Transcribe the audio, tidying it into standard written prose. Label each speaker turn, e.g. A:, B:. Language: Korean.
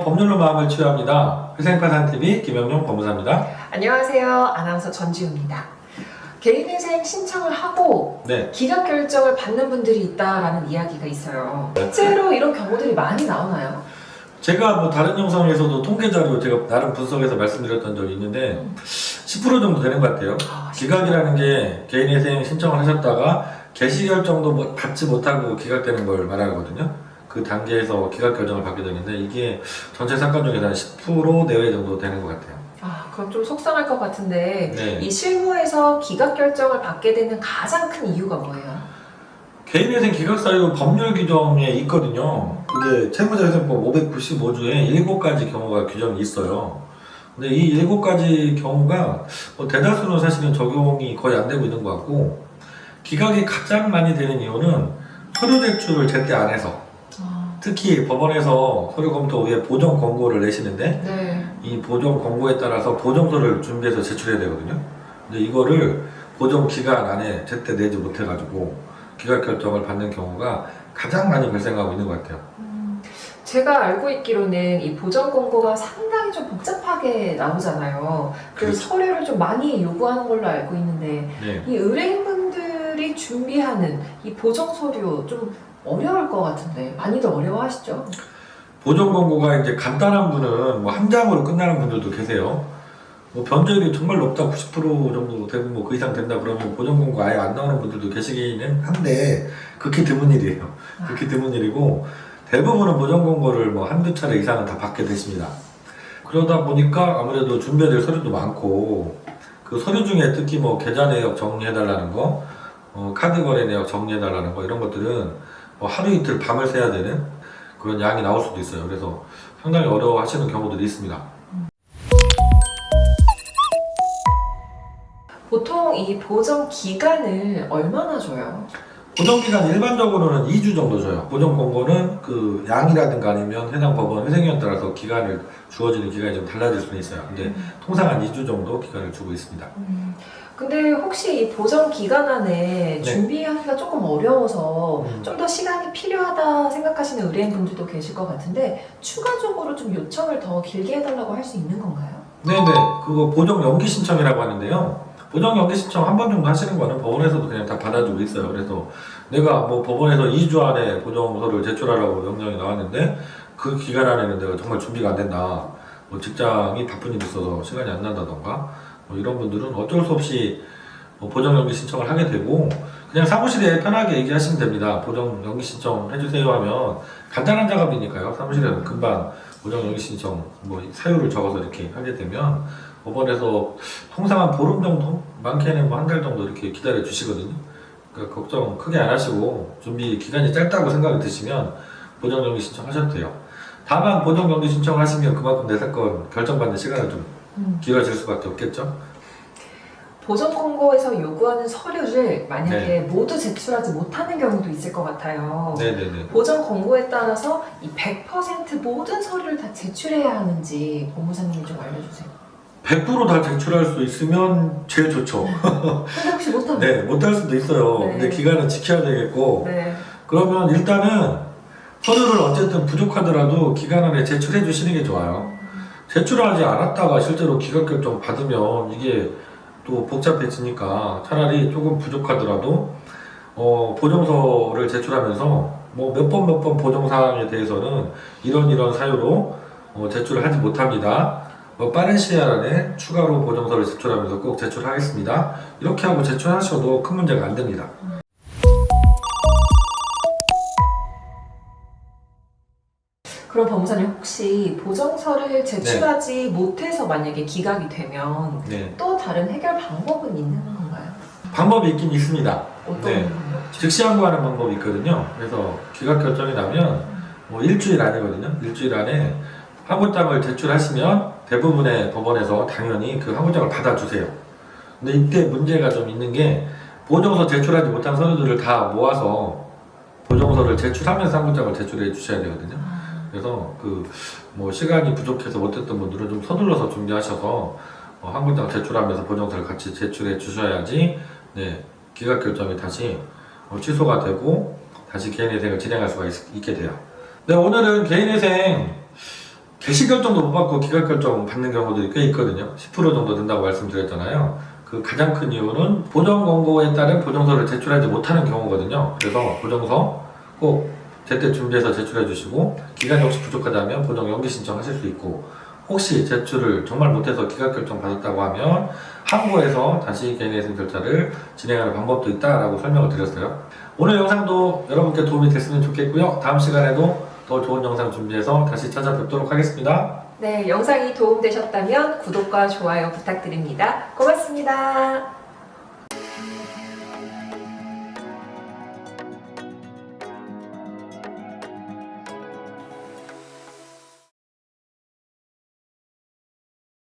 A: 법률로 마음을 치유합니다. 회생파산TV 김영용 법무사입니다.
B: 안녕하세요. 아나운서 전지우입니다. 개인회생 신청을 하고
A: 네.
B: 기각 결정을 받는 분들이 있다라는 이야기가 있어요. 실제로 이런 경우들이 많이 나오나요?
A: 제가 뭐 다른 영상에서도 통계 자료 제가 나름 분석해서 말씀드렸던 적이 있는데 10% 정도 되는 것 같아요. 기각이라는 게 개인회생 신청을 하셨다가 개시 결정도 받지 못하고 기각되는 걸 말하거든요. 그 단계에서 기각 결정을 받게 되는데 이게 전체 사건 중에서 한 10% 내외 정도 되는 것 같아요.
B: 그럼 좀 속상할 것 같은데
A: 네.
B: 이 실무에서 기각 결정을 받게 되는 가장 큰 이유가 뭐예요?
A: 개인회생 기각사유 법률 규정에 있거든요. 그게 채무자회생법 595조에 7가지 경우가 규정이 있어요. 근데 이 7가지 경우가 뭐 대다수는 사실은 적용이 거의 안 되고 있는 것 같고, 기각이 가장 많이 되는 이유는 서류 제출을 제때 안 해서, 특히 법원에서 서류 검토 후에 보정 권고를 내시는데
B: 네.
A: 이 보정 권고에 따라서 보정서를 준비해서 제출해야 되거든요. 근데 이거를 보정 기간 안에 제때 내지 못해가지고 기각 결정을 받는 경우가 가장 많이 발생하고 있는 것 같아요.
B: 제가 알고 있기로는 이 보정 권고가 상당히 좀 복잡하게 나오잖아요. 그래서
A: 그렇죠.
B: 서류를 좀 많이 요구하는 걸로 알고 있는데
A: 네.
B: 이 의뢰인분들이 준비하는 이 보정 서류 좀 어려울 것 같은데 많이들 어려워하시죠?
A: 보정 권고가 이제 간단한 분은 뭐 한 장으로 끝나는 분들도 계세요. 뭐 변조율이 정말 높다, 90% 정도 되고 뭐 그 이상 된다 그러면 보정 권고 아예 안 나오는 분들도 계시기는 한데 극히 드문 일이에요. 극히 드문 일이고 대부분은 보정 권고를 뭐 한두 차례 이상은 다 받게 되십니다. 그러다 보니까 아무래도 준비해야 될 서류도 많고, 그 서류 중에 특히 뭐 계좌 내역 정리해달라는 거, 카드 거래 내역 정리해달라는 거, 이런 것들은 뭐 하루 이틀 밤을 새야 되는 그런 양이 나올 수도 있어요. 그래서 상당히 어려워하시는 경우들이 있습니다.
B: 보통 이 보정 기간을 얼마나 줘요?
A: 보정기간 일반적으로는 2주 정도 줘요. 보정 권고는 그 양이라든가 아니면 해당 법원 회생위원 따라서 기간을 주어지는 기간이 좀 달라질 수는 있어요. 근데 통상 한 2주 정도 기간을 주고 있습니다.
B: 근데 혹시 이 보정 기간 안에 준비하기가 조금 어려워서 좀 더 시간이 필요하다 생각하시는 의뢰인분들도 계실 것 같은데 추가적으로 좀 요청을 더 길게 해달라고 할 수 있는 건가요?
A: 네네. 그거 보정 연기 신청이라고 하는데요. 보정 연기 신청 한 번 정도 하시는 거는 법원에서도 그냥 다 받아주고 있어요. 그래서 내가 뭐 법원에서 2주 안에 보정서를 제출하라고 명령이 나왔는데 그 기간 안에는 내가 정말 준비가 안 된다, 뭐 직장이 바쁜 일이 있어서 시간이 안 난다던가, 뭐 이런 분들은 어쩔 수 없이 뭐 보정 연기 신청을 하게 되고 그냥 사무실에 편하게 얘기하시면 됩니다. 보정 연기 신청 해주세요 하면 간단한 작업이니까요. 사무실에서 금방 보정 연기 신청 뭐 사유를 적어서 이렇게 하게 되면 법원에서 통상 한 보름 정도, 많게는 뭐 한 달 정도 이렇게 기다려 주시거든요. 그러니까 걱정 크게 안 하시고 준비 기간이 짧다고 생각이 드시면 보정 연기 신청하셔도 돼요. 다만 보정 연기 신청하시면 그만큼 내 사건 결정받는 시간은 좀 길어질 수밖에 없겠죠.
B: 보정 권고에서 요구하는 서류를 만약에 모두 제출하지 못하는 경우도 있을 것 같아요.
A: 네네네.
B: 보정 권고에 따라서 이 100% 모든 서류를 다 제출해야 하는지 법무사님이 좀 알려주세요.
A: 100%다 제출할 수 있으면 제일 좋죠.
B: 근데 혹시 못하면?
A: 네, 못할 수도 있어요.
B: 네.
A: 근데 기간은 지켜야 되겠고,
B: 네.
A: 그러면 일단은 서류를 어쨌든 부족하더라도 기간 안에 제출해 주시는 게 좋아요. 제출하지 않았다가 실제로 기각 결정 받으면 이게 또 복잡해지니까 차라리 조금 부족하더라도 보정서를 제출하면서 뭐 몇 번 보정 사항에 대해서는 이런 사유로 제출을 하지 못합니다. 빠른 시일 안에 추가로 보정서를 제출하면서 꼭 제출하겠습니다. 이렇게 하고 제출하셔도 큰 문제가 안 됩니다.
B: 그럼 법무사님 혹시 보정서를 제출하지 못해서 만약에 기각이 되면 또 다른 해결 방법은 있는 건가요?
A: 방법이 있긴 있습니다.
B: 어떤 방법?
A: 즉시 항고하는 방법이 있거든요. 그래서 기각 결정이 나면 뭐 일주일 안이거든요. 일주일 안에 항고장을 제출하시면 대부분의 법원에서 당연히 그 항고장을 받아주세요. 근데 이때 문제가 좀 있는 게 보정서 제출하지 못한 서류들을 다 모아서 보정서를 제출하면서 항고장을 제출해 주셔야 되거든요. 그래서 그 뭐 시간이 부족해서 못했던 분들은 좀 서둘러서 준비하셔서 항고장 제출하면서 보정서를 같이 제출해 주셔야지 기각 결정이 다시 취소가 되고 다시 개인회생을 진행할 수가 있게 돼요. 네, 오늘은 개인회생 개시결정도 못 받고 기각결정 받는 경우들이 꽤 있거든요. 10% 정도 된다고 말씀드렸잖아요. 그 가장 큰 이유는 보정 권고에 따른 보정서를 제출하지 못하는 경우거든요. 그래서 보정서 꼭 제때 준비해서 제출해 주시고, 기간이 혹시 부족하다면 보정 연기 신청하실 수 있고, 혹시 제출을 정말 못해서 기각결정 받았다고 하면 항고해서 다시 개인회생 절차를 진행하는 방법도 있다라고 설명을 드렸어요. 오늘 영상도 여러분께 도움이 됐으면 좋겠고요. 다음 시간에도 더 좋은 영상 준비해서 다시 찾아뵙도록 하겠습니다.
B: 네, 영상이 도움되셨다면 구독과 좋아요 부탁드립니다. 고맙습니다.